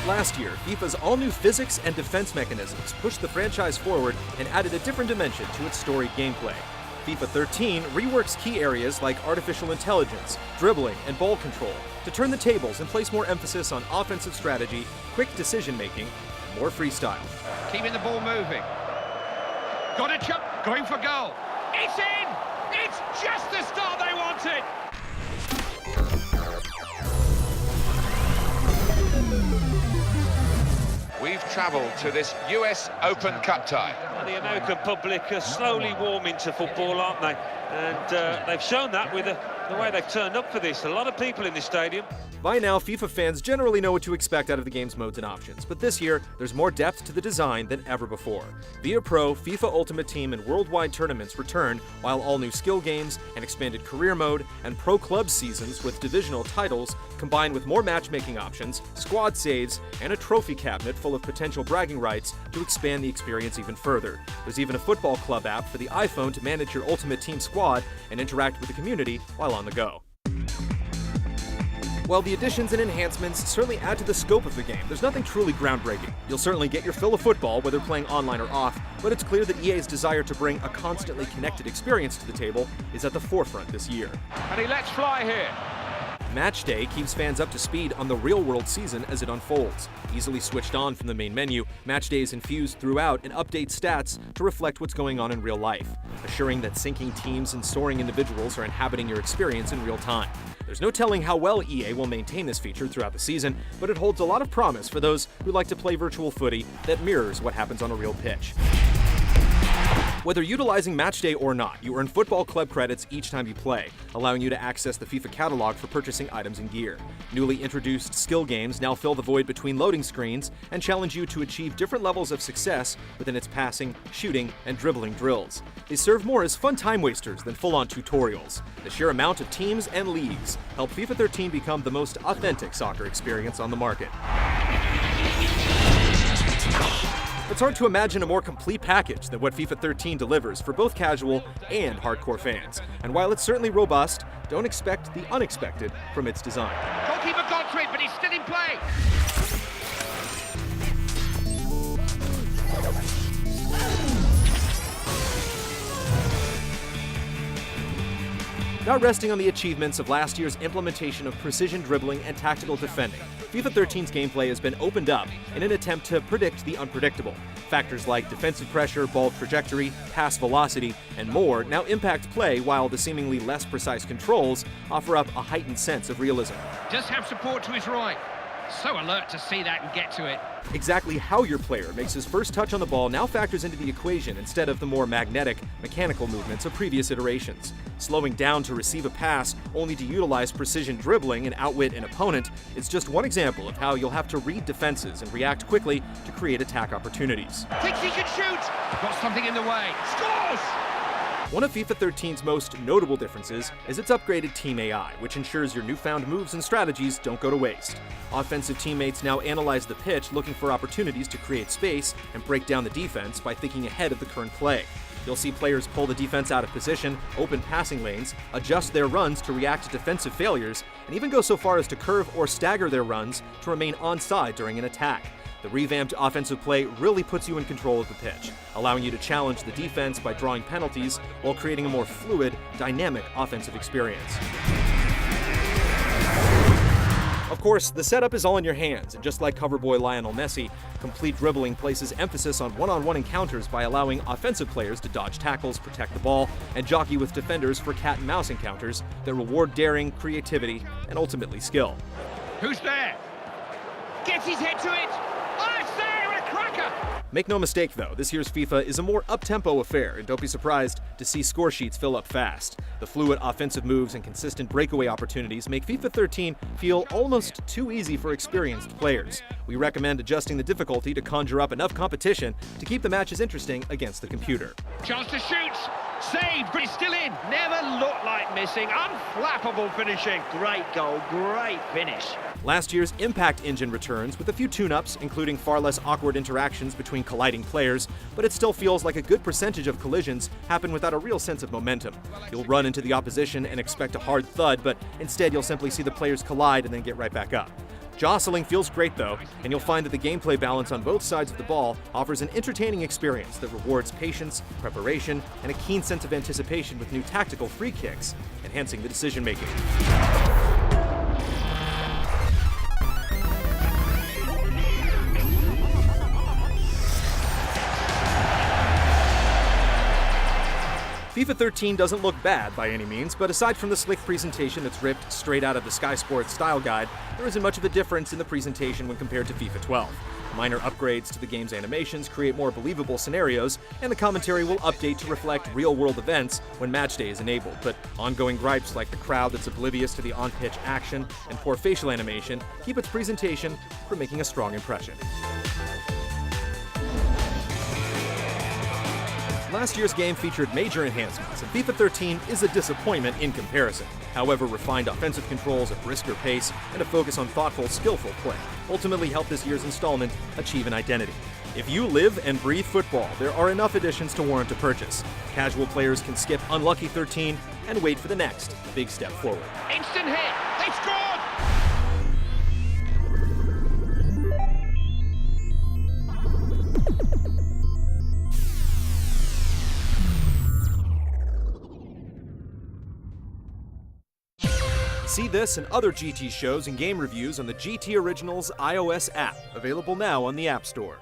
last year, FIFA's all-new physics and defense mechanisms pushed the franchise forward and added a different dimension to its storied gameplay. FIFA 13 reworks key areas like artificial intelligence, dribbling, and ball control to turn the tables and place more emphasis on offensive strategy, quick decision-making, and more freestyle. Keeping the ball moving. Got a jump, going for goal. It's in! It's just the start they wanted! We've travelled to this US Open Cup tie. The American public are slowly warming to football, aren't they? And they've shown that with the way they've turned up for this. A lot of people in this stadium. By now, FIFA fans generally know what to expect out of the game's modes and options, but this year, there's more depth to the design than ever before. Via Pro, FIFA Ultimate Team, and worldwide tournaments return, while all new skill games, an expanded career mode, and Pro Club seasons with divisional titles, combined with more matchmaking options, squad saves, and a trophy cabinet full of potential bragging rights to expand the experience even further. There's even a football club app for the iPhone to manage your Ultimate Team squad and interact with the community while on the go. While the additions and enhancements certainly add to the scope of the game, there's nothing truly groundbreaking. You'll certainly get your fill of football, whether playing online or off, but it's clear that EA's desire to bring a constantly connected experience to the table is at the forefront this year. And he lets fly here. Match Day keeps fans up to speed on the real-world season as it unfolds. Easily switched on from the main menu, Match Day is infused throughout and updates stats to reflect what's going on in real life, assuring that sinking teams and soaring individuals are inhabiting your experience in real time. There's no telling how well EA will maintain this feature throughout the season, but it holds a lot of promise for those who like to play virtual footy that mirrors what happens on a real pitch. Whether utilizing Matchday or not, you earn football club credits each time you play, allowing you to access the FIFA catalog for purchasing items and gear. Newly introduced skill games now fill the void between loading screens and challenge you to achieve different levels of success within its passing, shooting, and dribbling drills. They serve more as fun time wasters than full-on tutorials. The sheer amount of teams and leagues help FIFA 13 become the most authentic soccer experience on the market. It's hard to imagine a more complete package than what FIFA 13 delivers for both casual and hardcore fans. And while it's certainly robust, don't expect the unexpected from its design. Goalkeeper got to it, but he's still in play. Not resting on the achievements of last year's implementation of precision dribbling and tactical defending, FIFA 13's gameplay has been opened up in an attempt to predict the unpredictable. Factors like defensive pressure, ball trajectory, pass velocity, and more now impact play, while the seemingly less precise controls offer up a heightened sense of realism. Does have support to his right. So alert to see that and get to it. Exactly how your player makes his first touch on the ball now factors into the equation instead of the more magnetic, mechanical movements of previous iterations. Slowing down to receive a pass only to utilize precision dribbling and outwit an opponent is just one example of how you'll have to read defenses and react quickly to create attack opportunities. Thinks he can shoot! Got something in the way. Scores! One of FIFA 13's most notable differences is its upgraded Team AI, which ensures your newfound moves and strategies don't go to waste. Offensive teammates now analyze the pitch, looking for opportunities to create space and break down the defense by thinking ahead of the current play. You'll see players pull the defense out of position, open passing lanes, adjust their runs to react to defensive failures, and even go so far as to curve or stagger their runs to remain onside during an attack. The revamped offensive play really puts you in control of the pitch, allowing you to challenge the defense by drawing penalties while creating a more fluid, dynamic offensive experience. Of course, the setup is all in your hands, and just like cover boy Lionel Messi, complete dribbling places emphasis on one-on-one encounters by allowing offensive players to dodge tackles, protect the ball, and jockey with defenders for cat-and-mouse encounters that reward daring, creativity, and ultimately skill. Who's there? Gets his head to it! Oh, there, a cracker! Make no mistake though, this year's FIFA is a more up-tempo affair, and don't be surprised to see score sheets fill up fast. The fluid offensive moves and consistent breakaway opportunities make FIFA 13 feel almost too easy for experienced players. We recommend adjusting the difficulty to conjure up enough competition to keep the matches interesting against the computer. Chance to shoot! Saved, but he's still in! Never looked like missing. Unflappable finishing. Great goal, great finish. Last year's Impact engine returns with a few tune-ups, including far less awkward interactions between colliding players, but it still feels like a good percentage of collisions happen without a real sense of momentum. You'll run into the opposition and expect a hard thud, but instead you'll simply see the players collide and then get right back up. Jostling feels great though, and you'll find that the gameplay balance on both sides of the ball offers an entertaining experience that rewards patience, preparation, and a keen sense of anticipation with new tactical free kicks, enhancing the decision-making. FIFA 13 doesn't look bad by any means, but aside from the slick presentation that's ripped straight out of the Sky Sports style guide, there isn't much of a difference in the presentation when compared to FIFA 12. Minor upgrades to the game's animations create more believable scenarios, and the commentary will update to reflect real-world events when matchday is enabled, but ongoing gripes like the crowd that's oblivious to the on-pitch action and poor facial animation keep its presentation from making a strong impression. Last year's game featured major enhancements, and FIFA 13 is a disappointment in comparison. However, refined offensive controls, a brisker pace, and a focus on thoughtful, skillful play ultimately helped this year's installment achieve an identity. If you live and breathe football, there are enough additions to warrant a purchase. Casual players can skip Unlucky 13 and wait for the next big step forward. Instant hit. They scored. See this and other GT shows and game reviews on the GT Originals iOS app, available now on the App Store.